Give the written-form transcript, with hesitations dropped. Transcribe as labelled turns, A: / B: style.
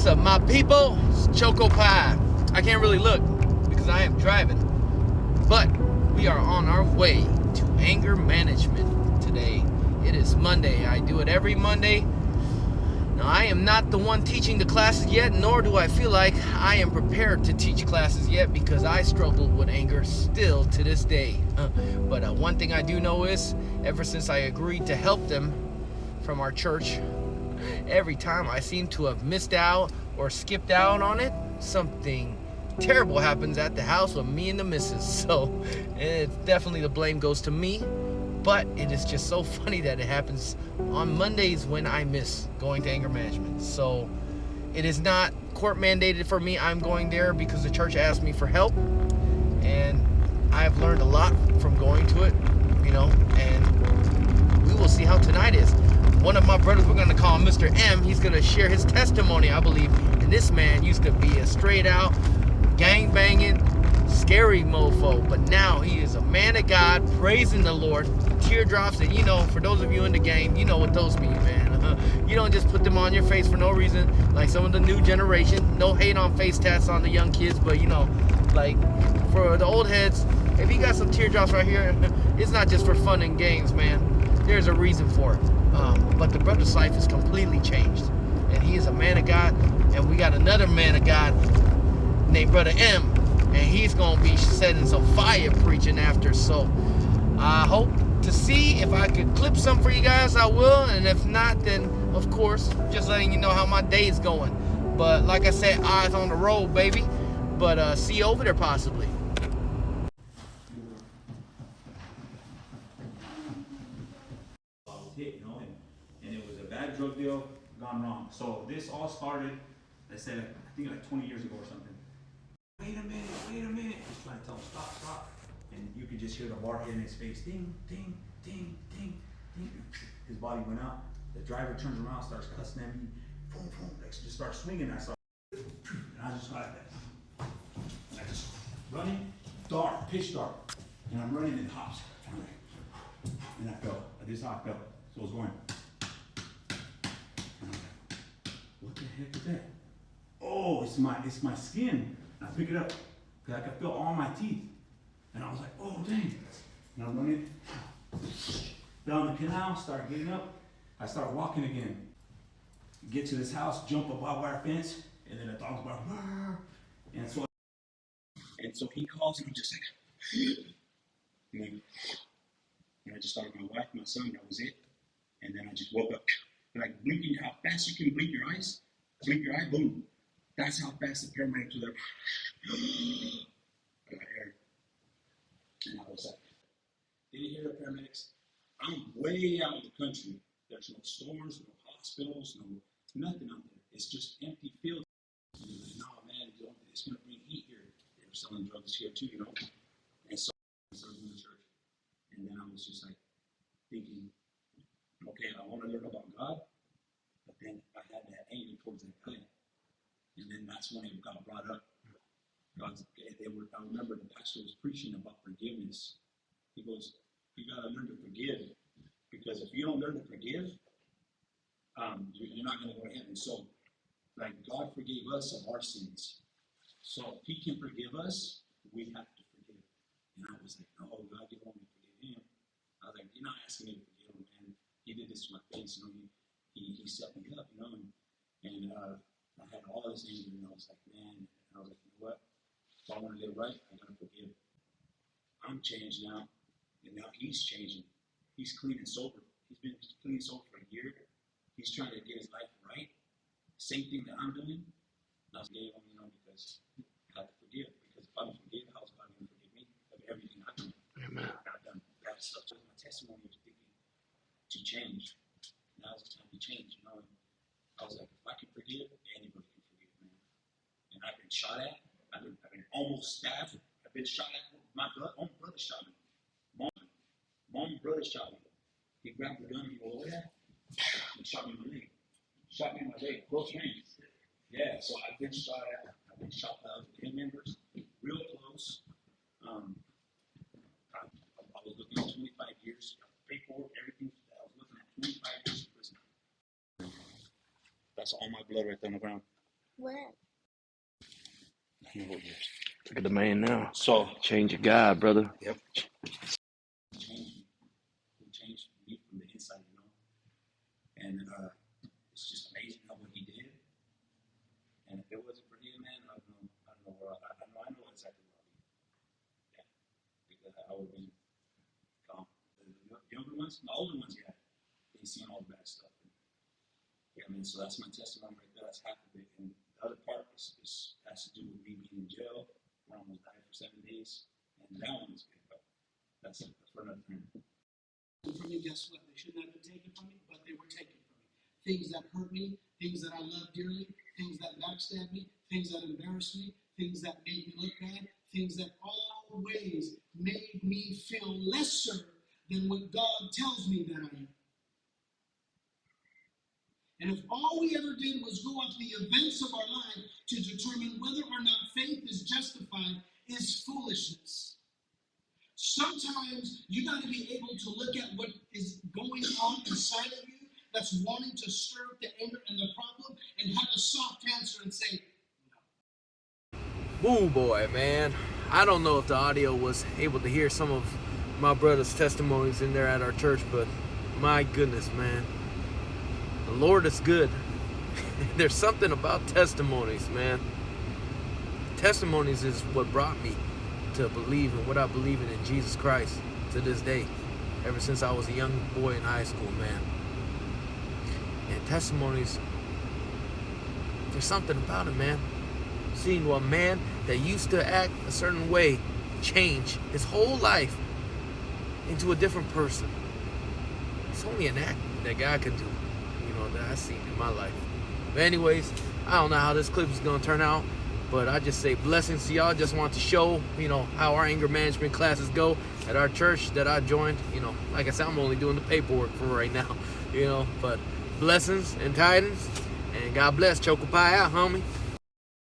A: What's up, my people? It's Choco Pie. I can't really look because I am driving, but we are on our way to anger management today. It is Monday. I do it every Monday. Now, I am not the one teaching the classes yet, nor do I feel like I am prepared to teach classes yet because I struggle with anger still to this day. But one thing I do know is, ever since I agreed to help them from our church, every time I seem to have missed out or skipped out on it, something terrible happens at the house with me and the missus. So it's definitely the blame goes to me, but it is just so funny that it happens on Mondays when I miss going to anger management. So it is not court mandated for me. I'm going there because the church asked me for help, and I've learned a lot from going to it, and we will see how tonight is. One of my brothers, we're going to call him Mr. M. He's going to share his testimony, I believe. And this man used to be a straight out, gang banging, scary mofo. But now he is a man of God, praising the Lord. Teardrops, and for those of you in the game, you know what those mean, man. You don't just put them on your face for no reason, like some of the new generation. No hate on face tats on the young kids, but like for the old heads, if you got some teardrops right here, it's not just for fun and games, man. There's a reason for it. But the brother's life is completely changed, and he is a man of God. And we got another man of God named Brother M, and he's gonna be setting some fire preaching after. So I hope to see if I could clip some for you guys. I will, and if not, then of course just letting you know how my day is going. But like I said, eyes on the road, baby. But see you over there possibly.
B: Hit, and it was a bad drug deal gone wrong. So this all started, I said, I think like 20 years ago or something. Wait a minute. Just trying to tell him, stop. And you could just hear the bar hitting his face, ding, ding, ding, ding, ding. His body went out. The driver turns around, starts cussing at me, boom, like just starts swinging. And I just like that. And I just running, dark, pitch dark. And I'm running in hops. And I fell. This is how I felt. So I was going. And I'm like, what the heck is that? Oh, it's my skin. And I pick it up. Because I could feel all my teeth. And I was like, oh dang. And I'm running down the canal, start getting up. I start walking again. Get to this house, jump a barbed wire fence, and then the dog's bark. And so he calls and I'm just like, and I just thought of my wife, my son, that was it. And then I just woke up. Like blinking, how fast you can blink your eyes. Blink your eye, boom. That's how fast the paramedics were there. I got air. And I was like, didn't hear the paramedics. I'm way out in the country. There's no stores, no hospitals, nothing out there. It's just empty fields. And like, no, man, it's going to bring heat here. They were selling drugs here too, And so I started in the church. And then I was just like thinking, okay, I want to learn about God, but then I had that anger towards that guy. And then that's when it got brought up. I remember the pastor was preaching about forgiveness. He goes, you got to learn to forgive, because if you don't learn to forgive, you're not going to go to heaven. So, like, God forgave us of our sins. So if he can forgive us, we have to forgive. And I was like, oh, God, you want me to forgive him? I was like, you're not asking me to forgive him, man. He did this to my face, he set me up, and I had all this anger, and I was like, man, and I was like, you know what? If I want to live right, I gotta forgive. I'm changed now, and now he's changing. He's clean and sober. He's been clean and sober for a year. He's trying to get his life right. Same thing that I'm doing. I forgave him, because I have to forgive. Because if I don't forgive, how's God going to forgive me of everything I've done?
A: Amen.
B: I've done bad stuff. So my testimony was thinking to change. Now's the time to change, And I was like, if I can forgive, anybody can forgive, man. And I've been shot at. I've been almost stabbed. I've been shot at. My own brother shot me. Mom brother shot me. He grabbed the gun and he goes, oh yeah, and shot me in my leg. Shot me in my leg, close range. Yeah, so I've been shot at. I've been shot by other team members, real close. I was looking at 25 years, paperwork, everything. I was looking at 25 years in prison. That's all my blood right there on the ground.
C: What?
A: Look at the man now.
B: So,
A: Change your God, brother.
B: yep. He changed me. He changed me from the inside, you know. And it's just amazing how what he did. And if it wasn't for him, man, I don't know where I know exactly where I'll be. Yeah. Because I would have been gone. The younger ones, the older ones, yeah, they seen all the bad stuff. And, yeah, man, so that's my testimony right there. That's half of it. And the other part has to do with me being in jail. I almost died for 7 days. And that one is good, but that's for another time.
D: From me, guess what? They shouldn't have been taken from me, but they were taken from me. Things that hurt me, things that I love dearly, things that backstab me, things that embarrass me, things that made me look bad, things that always made me feel lesser than what God tells me that I am. And if all we ever did was go off the events of our life to determine whether or not faith is justified, is foolishness. Sometimes you got to be able to look at what is going on inside of you that's wanting to stir up the anger and the problem and have a soft answer and say,
A: Woo boy, man. I don't know if the audio was able to hear some of my brother's testimonies in there at our church, but my goodness, man. The Lord is good. There's something about testimonies, man. Testimonies is what brought me to believe in what I believe in Jesus Christ to this day. Ever since I was a young boy in high school, man. And testimonies, there's something about it, man. Seeing a man that used to act a certain way change his whole life into a different person. It's only an act that God can do, you know, that I've seen in my life. But anyways, I don't know how this clip is going to turn out, but I just say blessings to y'all. Just want to show, you know, how our anger management classes go at our church that I joined. You know, like I said, I'm only doing the paperwork for right now, you know, but blessings and tidings, and God bless. Choco pie out, homie.